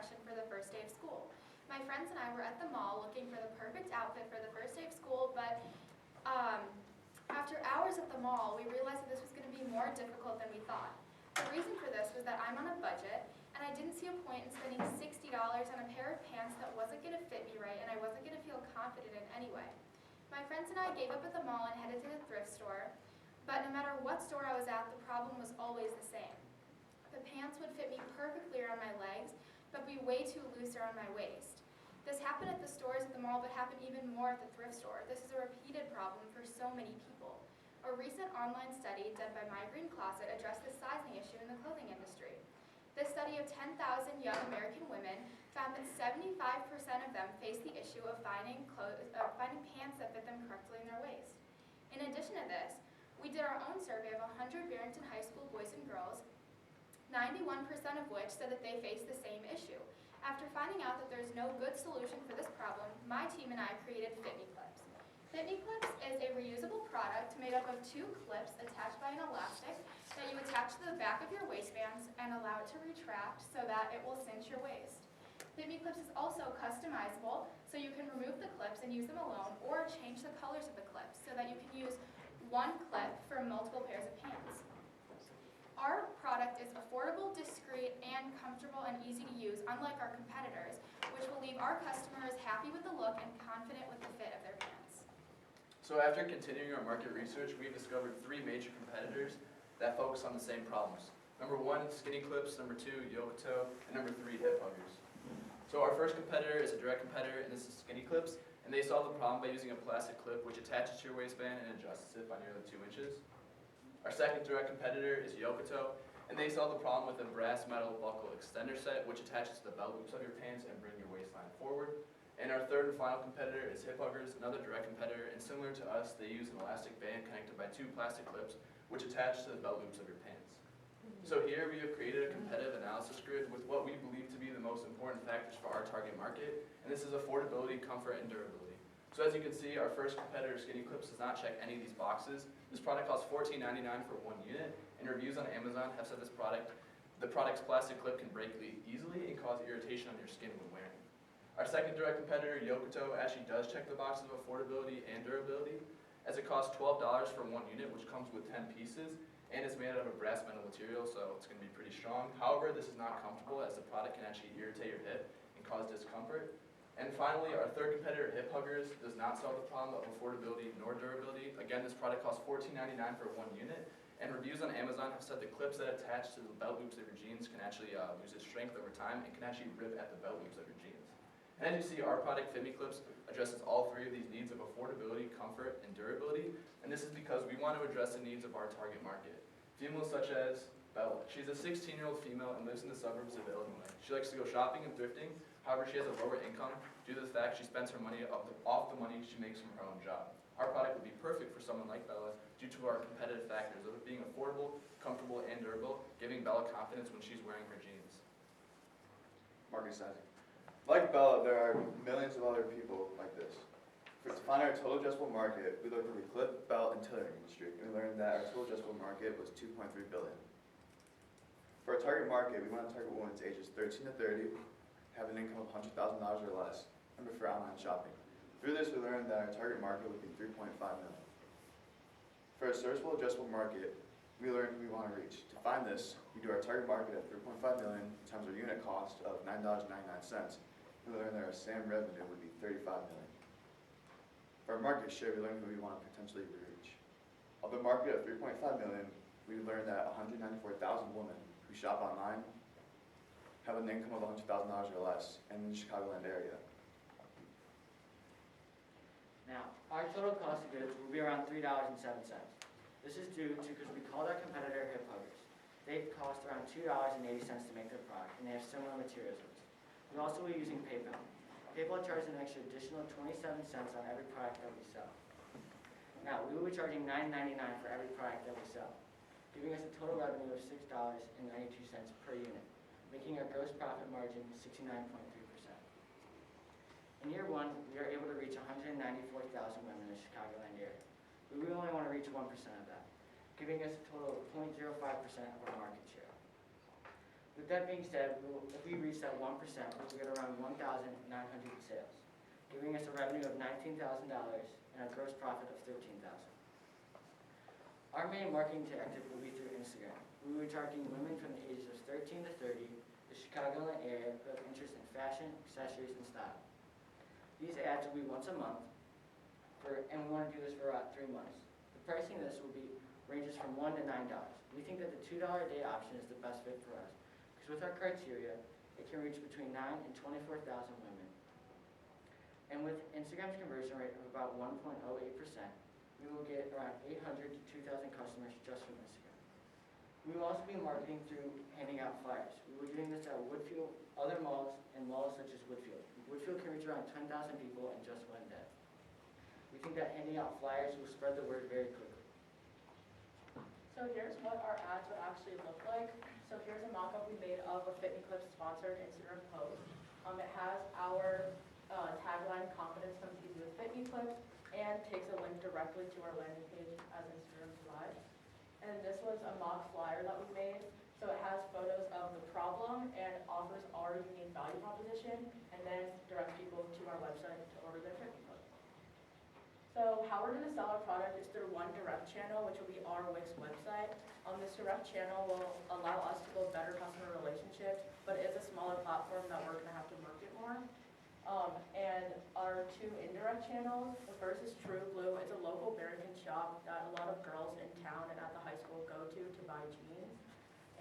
impression for the first day of school. My friends and I were at the mall looking for the perfect outfit for the first day of school, but after hours at the mall, we realized that this was going to be more difficult than we thought. The reason for this was that I'm on a budget, and I didn't see a point in spending $60 on a pair of pants that wasn't going to fit me right, and I wasn't going to feel confident in anyway. My friends and I gave up at the mall and headed to the thrift store, but no matter what store I was at, the problem was always the same. The pants would fit me perfectly around my legs, but be way too loose around my waist. This happened at the stores at the mall, but happened even more at the thrift store. This is a repeated problem for so many people. A recent online study done by My Green Closet addressed this sizing issue in the clothing industry. This study of 10,000 young American women found that 75% of them face the issue of finding pants that fit them correctly in their waist. In addition to this, we did our own survey of 100 Barrington High School boys and girls, 91% of which said that they face the same issue. After finding out that there's no good solution for this problem, my team and I created Fit Me Clips. Fit Me Clips is a reusable product made up of 2 clips attached by an elastic that you attach to the back of your waistbands and allow it to retract so that it will cinch your waist. Fit Me Clips is also customizable, so you can remove the clips and use them alone, or change the colors of the clips so that you can use one clip for multiple pairs of pants. Our product is affordable, discreet, and comfortable and easy to use, unlike our competitors, which will leave our customers happy with the look and confident with the fit of their pants. So after continuing our market research, we've discovered 3 major competitors that focus on the same problems. Number 1, Skinny Clips, number 2, Yokoto, and number 3, Hip Huggers. So our first competitor is a direct competitor, and this is Skinny Clips, and they solve the problem by using a plastic clip which attaches to your waistband and adjusts it by nearly 2 inches. Our second direct competitor is Yokoto, and they solve the problem with a brass metal buckle extender set which attaches to the belt loops of your pants and bring your waistline forward. And our third and final competitor is Hip Huggers, another direct competitor, and similar to us, they use an elastic band connected by 2 plastic clips which attach to the belt loops of your pants. So here we have created a competitive analysis grid with what we believe to be the most important factors for our target market, and this is affordability, comfort, and durability. So as you can see, our first competitor, Skinny Clips, does not check any of these boxes. This product costs $14.99 for 1 unit, and reviews on Amazon have said the product's plastic clip can break easily and cause irritation on your skin when wearing. Our second direct competitor, Yokoto, actually does check the boxes of affordability and durability, as it costs $12 for 1 unit, which comes with 10 pieces, and it's made out of a brass metal material, so it's going to be pretty strong. However, this is not comfortable, as the product can actually irritate your hip and cause discomfort. And finally, our third competitor, Hip Huggers, does not solve the problem of affordability nor durability. Again, this product costs $14.99 for 1 unit, and reviews on Amazon have said the clips that attach to the belt loops of your jeans can actually lose its strength over time and can actually rip at the belt loops of your jeans. And as you see, our product, Fit Me Clips, addresses all 3 of these needs of affordability, comfort, and durability, and this is because we want to address the needs of our target market. Females such as Bella. She's a 16-year-old female and lives in the suburbs of Illinois. She likes to go shopping and thrifting. However, she has a lower income due to the fact she spends her money off the money she makes from her own job. Our product would be perfect for someone like Bella due to our competitive factors of it being affordable, comfortable, and durable, giving Bella confidence when she's wearing her jeans. Market sizing. Like Bella, there are millions of other people like this. To find our total addressable market, we looked at the clip, belt, and tailoring industry, and we learned that our total addressable market was $2.3 billion. For our target market, we want to target women ages 13 to 30, have an income of $100,000 or less, and prefer online shopping. Through this, we learned that our target market would be 3.5 million. For our serviceable addressable market, we learned who we want to reach. To find this, we do our target market at 3.5 million times our unit cost of $9.99. We learned that our SAM revenue would be 35 million. For our market share, we learned who we want to potentially reach. Of the market of 3.5 million, we learned that 194,000 women who shop online have an income of $100,000 or less in the Chicagoland area. Now, our total cost of goods will be around $3.07. This is due to because we called our competitor Hip Huggers. They cost around $2.80 to make their product, and they have similar materials. We'll also be using PayPal. PayPal charges an extra additional 27 cents on every product that we sell. Now, we will be charging $9.99 for every product that we sell, giving us a total revenue of $6.92 per unit, making our gross profit margin 69.3%. In year 1, we are able to reach 194,000 women in the Chicagoland area. We really only want to reach 1% of that, giving us a total of 0.05% of our market share. With that being said, if we reach that 1%, we will get around 1,900 sales, giving us a revenue of $19,000 and a gross profit of $13,000. Our main marketing tactic will be through Instagram. We will be targeting women from the ages of 13 to 30, the Chicagoland area who have interest in fashion, accessories, and style. These ads will be once a month, and we want to do this for about 3 months. The pricing of this ranges from $1 to $9. We think that the $2 a day option is the best fit for us, because with our criteria, it can reach between 9,000 and 24,000 women. And with Instagram's conversion rate of about 1.08%, we will get around 800 to 2,000 customers just from Instagram. We will also be marketing through handing out flyers. We will be doing this at Woodfield, other malls, and malls such as Woodfield. Woodfield can reach around 10,000 people in just one day. We think that handing out flyers will spread the word very quickly. So here's what our ads would actually look like. So here's a mock-up we made of a Fit Me Clips sponsored Instagram post. It has our tagline, "Confidence comes easy with Fit Me Clips," and takes a link directly to our landing page as Instagram provides. And this was a mock flyer that we made. So it has photos of the problem and offers our unique value proposition, and then directs people to our website to order their Fit Me Clips. So how we're going to sell our product is through one direct channel, which will be our Wix website. This direct channel will allow us to build better customer relationships, but it is a smaller platform that we're going to have to market more. And our 2 indirect channels, the first is True Blue. It's a local Barrington shop that a lot of girls in town and at the high school go to buy jeans.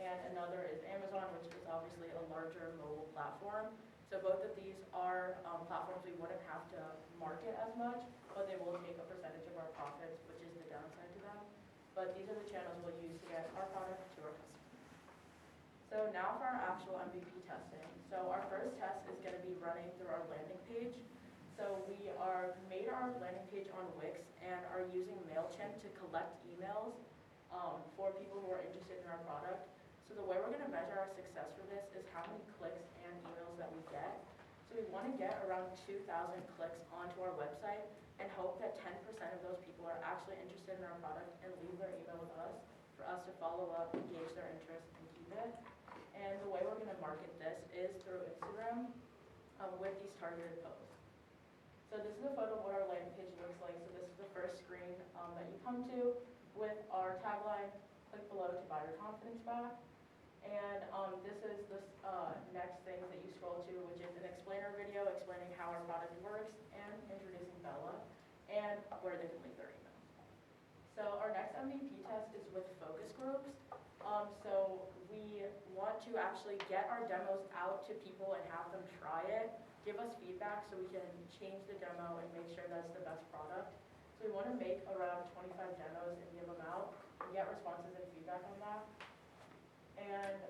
And another is Amazon, which is obviously a larger mobile platform. So both of these are platforms we wouldn't have to market as much, but they will take a percentage of our profits, which is the downside to them. But these are the channels we'll use to get our product to our customers. So now for our actual MVP testing. So our first test is going to be running through our landing page. So we made our landing page on Wix and are using MailChimp to collect emails for people who are interested in our product. So the way we're going to measure our success for this is how many clicks and emails that we get. So we want to get around 2,000 clicks onto our website and hope that 10% of those people are actually interested in our product and leave their email with us for us to follow up, engage their interest, and keep it. And the way we're going to market this is through Instagram with these targeted posts. So this is a photo of what our landing page looks like. So this is the first screen that you come to with our tagline, "Click below to buy your confidence back." And this is the next thing that you scroll to, which is an explainer video explaining how our product works and introducing Bella and where they can leave their email. So our next MVP test is with focus groups. So we want to actually get our demos out to people and have them try it, give us feedback so we can change the demo and make sure that's the best product. So we want to make around 25 demos and give them out and get responses and feedback on that. And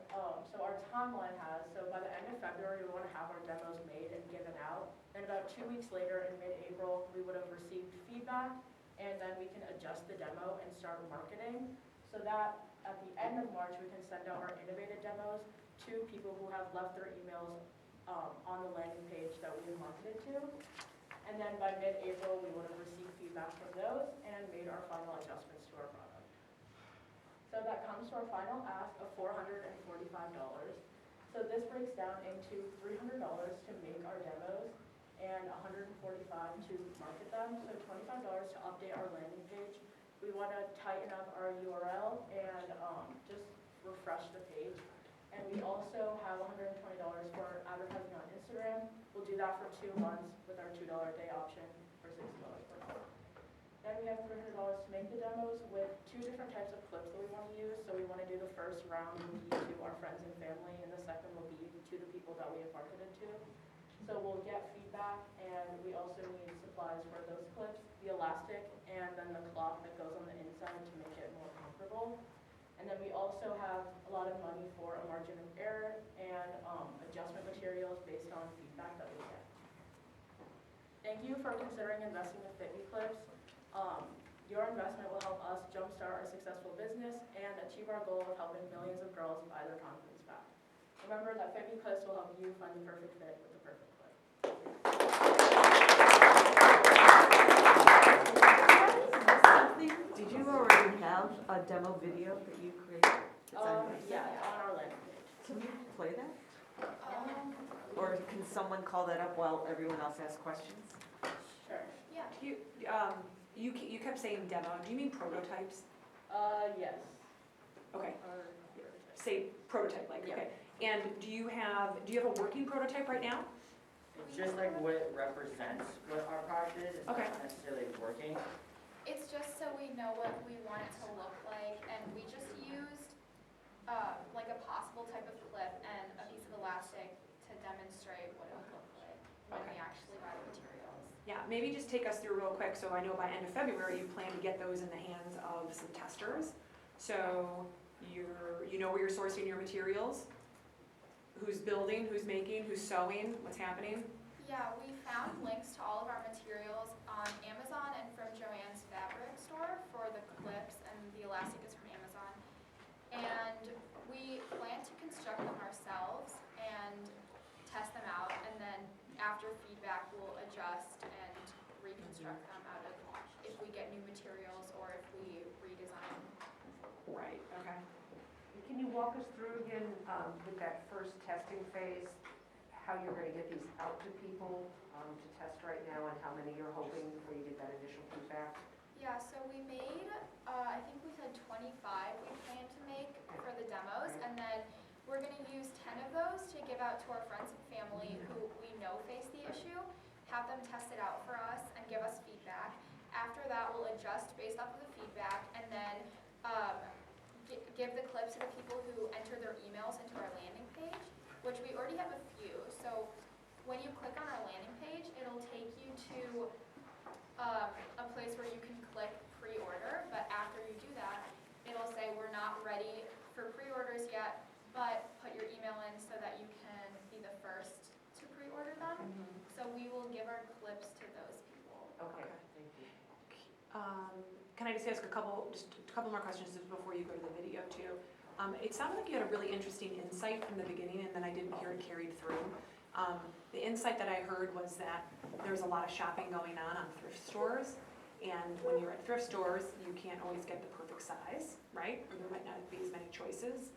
so our timeline so by the end of February, we want to have our demos made and given out. And about 2 weeks later, in mid-April, we would have received feedback, and then we can adjust the demo and start marketing so that at the end of March, we can send out our innovative demos to people who have left their emails on the landing page that we have marketed to. And then by mid-April, we would have received feedback from those and made our final adjustments to our product. So that comes to our final ask of $445. So this breaks down into $300 to make our demos and $145 to market them. So $25 to update our landing page. We want to tighten up our URL and just refresh the page. And we also have $120 for advertising on Instagram. We'll do that for 2 months with our $2 a day option for $60 per month. Then we have $300 to make the demos with 2 different types of clips that we want to use. So we want to do the first round will be to our friends and family, and the second will be to the people that we have marketed to. So we'll get feedback, and we also need supplies for those clips, the elastic, and then the cloth that goes on the inside to make it more comfortable. And then we also have a lot of money for a margin of error and adjustment materials based on feedback that we get. Thank you for considering investing in Fit Me Clips. Your investment will help us jumpstart our successful business and achieve our goal of helping millions of girls buy their confidence back. Remember that Fit Me Clips will help you find the perfect fit with the perfect clip. Did you already have a demo video that you created? It's on your Yeah, on our landing page. Can you play someone call that up while everyone else asks questions? Sure. Yeah. You kept saying demo, do you mean prototypes? Yes. Okay, Or, say prototype like, Yeah. okay. And do you have a working prototype right now? It's just like what it represents, what our product is, it's Okay. not necessarily working. It's just so we know what we want it to look like, and we just used like a possible type of clip and a piece of elastic to demonstrate what it would look like when we Okay. actually buy the materials. Yeah, maybe just take us through real quick, so I know by end of February, you plan to get those in the hands of some testers. So you know where you're sourcing your materials, who's building, who's making, who's sewing, what's happening? Yeah, we found links to all of our materials on Amazon and from Joann's fabric store for the clips, and the elastic is from Amazon. And we plan to construct them ourselves and test them out, and then after feedback, we'll adjust and reconstruct them out of if we get new materials or if we redesign. Right, okay. Can you walk us through again, with that first testing phase, how you're gonna get these out to people, to test right now, and how many you're hoping before you get that initial feedback? Yeah, so we made, I think we said 25 we plan to make for the demos, and then we're gonna use 10 of those to give out to our friends and family who we know face the issue, have them test it out for us and give us feedback. After that, we'll adjust based off of the feedback, and then give the clips to the people who enter their emails into our landing page, which we already have a few. So when you click on our landing page, it'll take you to a place where you can click pre-order, but after you do that, it'll say we're not ready for pre-orders yet, but put your email in so that you can be the first to pre-order them. So we will give our clips to those people. Okay, Okay. thank you. Can I just ask just a couple more questions just before you go to the video too? It sounded like you had a really interesting insight from the beginning, and then I didn't hear it carried through. The insight that I heard was that there's a lot of shopping going on thrift stores, and when you're at thrift stores, you can't always get the perfect size, right? Or there might not be as many choices.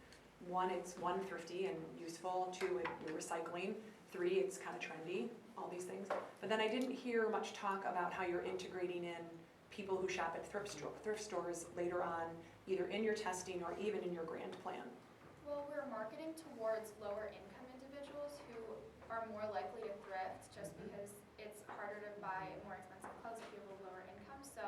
One, it's thrifty and useful. Two, you're recycling. Three, it's kind of trendy, all these things. But then I didn't hear much talk about how you're integrating in people who shop at thrift stores later on, either in your testing or even in your grant plan. Well, we're marketing towards lower income individuals who are more likely to thrift just because it's harder to buy more expensive clothes if you have a lower income. So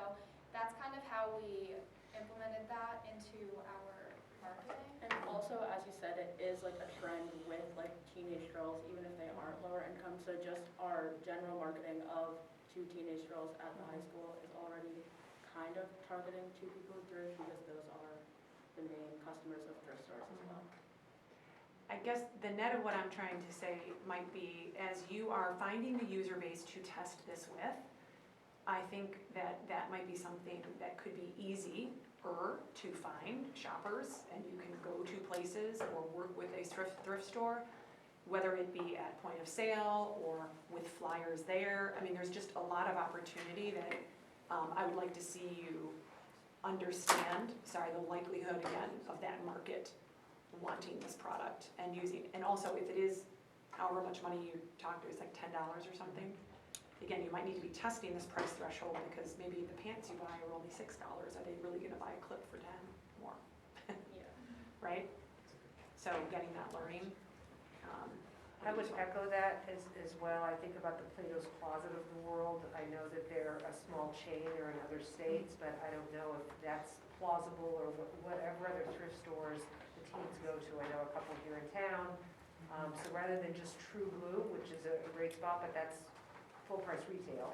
that's kind of how we implemented that into our marketing. And also, as you said, it is like a trend with like teenage girls, even if they aren't lower income. So just our general marketing of two teenage girls at the high school is already kind of targeting two people who thrift because those are the main customers of thrift stores as well. I guess the net of what I'm trying to say might be, as you are finding the user base to test this with, I think that might be something that could be easier to find shoppers, and you can go to places or work with a thrift store, whether it be at point of sale or with flyers there. I mean, there's just a lot of opportunity that I would like to see you understand, the likelihood again of that market wanting this product and using, and also if it is however much money you talked to, it's like $10 or something. Again, you might need to be testing this price threshold because maybe the pants you buy are only $6. Are they really gonna buy a clip for 10 more? Yeah. Right? So getting that learning. I would echo that as well. I think about the Plato's Closet of the world. I know that they're a small chain, they're in other states, but I don't know if that's plausible or whatever other thrift stores the teens go to. I know a couple here in town. So rather than just True Blue, which is a great spot, but that's full price retail.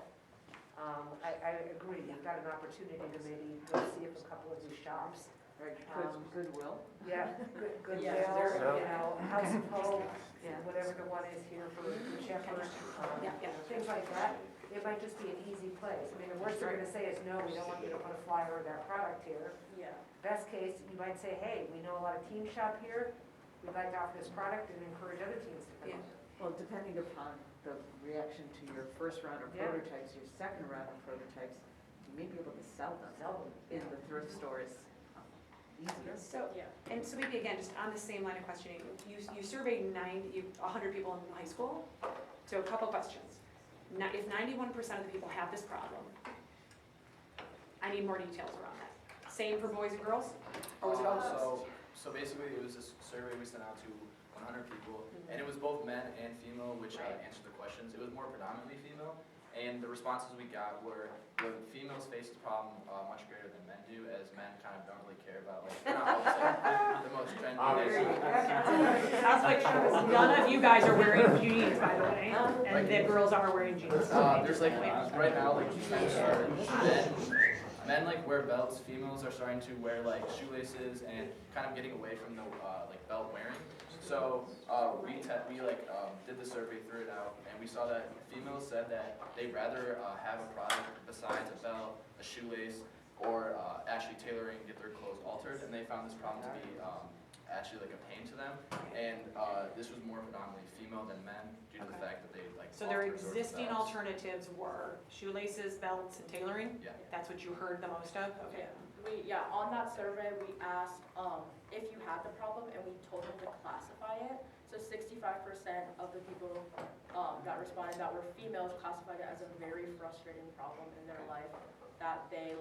I agree, you've got an opportunity to maybe go see if a couple of these shops. Right, Goodwill? Yeah, Goodwill, Yeah, you know, House of Hope, Yeah. whatever the one is here for Shepherd, Yeah, yeah. things like that. It might just be an easy place. I mean, the worst they're gonna say is, no, we don't want you to put a flyer of that product here. Yeah. Best case, you might say, hey, we know a lot of teens shop here, we'd like to offer this product and encourage other teens to come. Yeah. Well, depending upon the reaction to your first round of Yeah. prototypes, your second round of prototypes, you may be able to sell them Sell them. in the thrift stores easier. So, Yeah. and so maybe again, just on the same line of questioning, you surveyed 100 people in high school So a couple questions. If 91% of the people have this problem, I need more details around that. Same for boys and girls? Or was it all girls? So basically, it was this survey we sent out to 100 people, and it was both men and female, which answered the questions. It was more predominantly female, and the responses we got were the females face the problem much greater than men do, as men kind of don't really care about, like, they're not always like, the most trendy. Sounds like none of you guys are wearing jeans, by the way, and the girls are wearing jeans. There's like, right now, like, men like wear belts, females are starting to wear like shoelaces and kind of getting away from the like belt wearing. So we did the survey, threw it out, and we saw that females said that they'd rather have a product besides a belt, a shoelace, or actually tailoring, get their clothes altered, and they found this problem to be actually like a pain to them. And this was more predominantly female than men due to the fact that they like. So their all sorts of existing belts. alternatives were shoelaces, belts, and tailoring? Yeah. That's what you heard the most of? Okay. On that survey, we asked, if you had the problem, and we told them to classify it. So 65% of the people, that responded that were females classified it as a very frustrating problem in their life, that they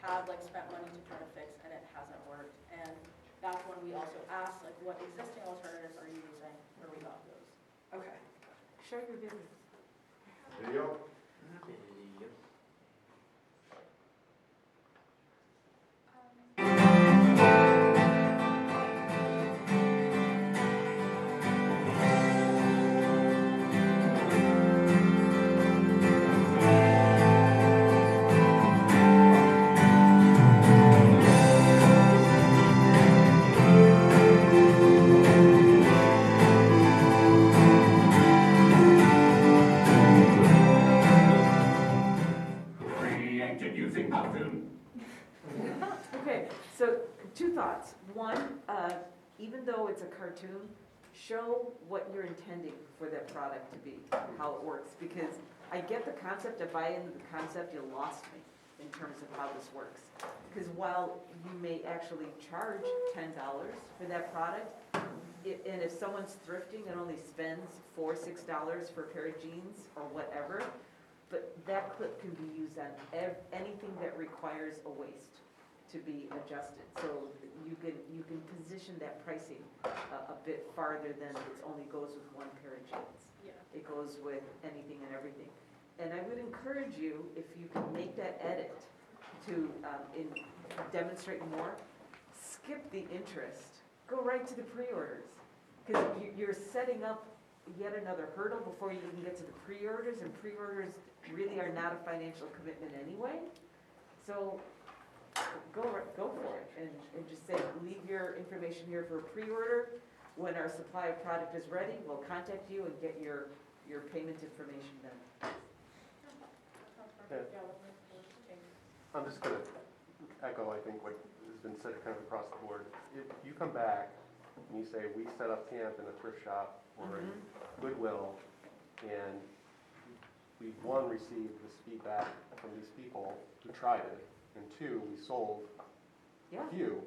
have spent money to try to fix, and it hasn't worked. And that's when we also asked, what existing alternatives are you using, where we got those. Okay. Share your business. Video? Created using Powtoon. Okay, so two thoughts. One, even though it's a cartoon, show what you're intending for that product to be, how it works. Because I get the concept, I buy into the concept, you lost me in terms of how this works. Because while you may actually charge $10 for that product, and if someone's thrifting and only spends $4, $6 for a pair of jeans or whatever, but that clip can be used on anything that requires a waist to be adjusted. So you can position that pricing a bit farther than it only goes with one pair of jeans. Yeah. It goes with anything and everything. And I would encourage you, if you can make that edit to demonstrate more, skip the interest. Go right to the pre-orders. Because you're setting up yet another hurdle before you even get to the pre-orders, and pre-orders really are not a financial commitment anyway. So go for it and just say, leave your information here for a pre-order. When our supply of product is ready, we'll contact you and get your payment information then. I'm just gonna echo, I think, what has been said kind of across the board. If you come back and you say, we set up camp in a thrift shop or in Goodwill, and we, one, received this feedback from these people who tried it, and two, we sold Yeah, a few.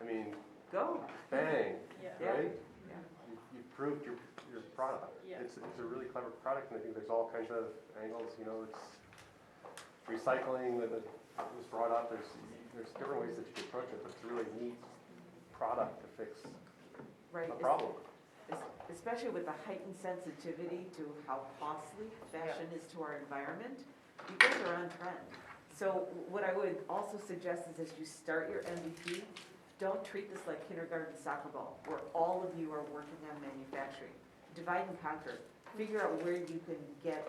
I mean, go. bang, Yeah. right? Yeah. You proved your product. Yeah. It's a really clever product, and I think there's all kinds of angles, it's recycling that was brought up, there's different ways that you can approach it, but it's a really neat product to fix Right. a problem. Especially with the heightened sensitivity to how costly fashion is to our environment, you guys are on trend. So what I would also suggest is as you start your MVP, don't treat this like kindergarten soccer ball, where all of you are working on manufacturing. Divide and conquer. Figure out where you can get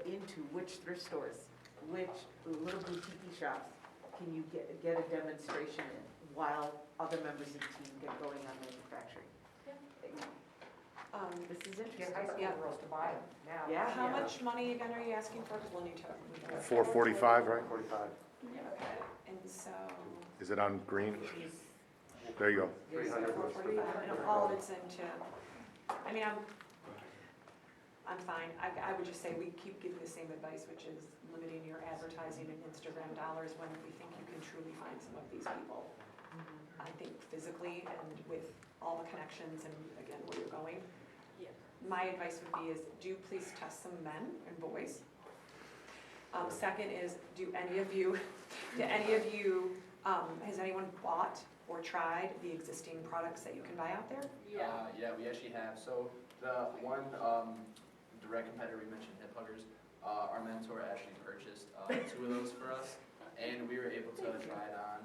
into which thrift stores, which little boutique shops can you get a demonstration in while other members of the team get going on manufacturing. This is interesting. Get high school Yeah. girls to buy them now. Yeah. How much money again are you asking for? Because we'll need to. 445, right? 45. Okay, and so. Is it on green? There you go. 300 was for And all of it's into, I mean, I'm fine. I would just say we keep giving the same advice, which is limiting your advertising and Instagram dollars when we think you can truly find some of these people. I think physically and with all the connections and again, where you're going, my advice would be is, do please test some men and boys. Second is, has anyone bought or tried the existing products that you can buy out there? Yeah, we actually have. So the one direct competitor we mentioned, Hip Huggers, our mentor actually purchased 2 of those for us, and we were able to try it on.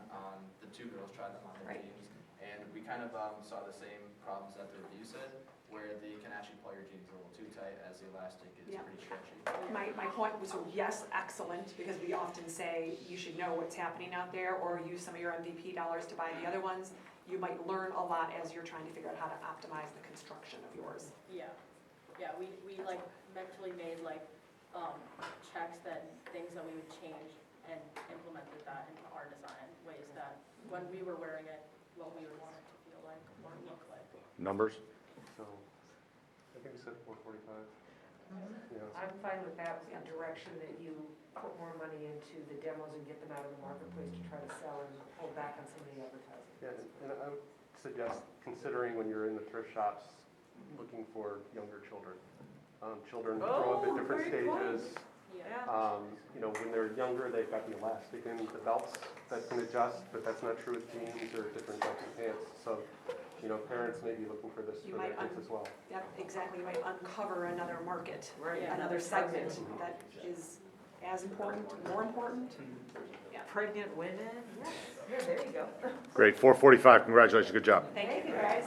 The 2 girls tried them on their Right. jeans, and we kind of saw the same problems that the review said, where they can actually pull your jeans a little too tight as the elastic is Yeah. pretty stretchy. My point was, yes, excellent, because we often say you should know what's happening out there, or use some of your MVP dollars to buy the other ones. You might learn a lot as you're trying to figure out how to optimize the construction of yours. Yeah, we like mentally made like, checks that, things that we would change and implemented that into our design, ways that when we were wearing it, what we would want it to feel like or look like. Numbers? So, I think we said 445. Yeah. I'm fine with that, with the direction that you put more money into the demos and get them out of the marketplace to try to sell and hold back on some of the advertising. Yeah, and I would suggest considering when you're in the thrift shops, looking for younger children. Children grow up at different great point. stages. Yeah. You know, when they're younger, they've got the elastic and the belts that can adjust, but that's not true with jeans or different types of pants. So, you know, parents may be looking for this You for their might kids as well. Yep, exactly, you might uncover another market, Right. Yeah. another segment that is as important, more important. Pregnant women, yes, yeah, there you go. Great, 445, congratulations, good job. Thank you. guys.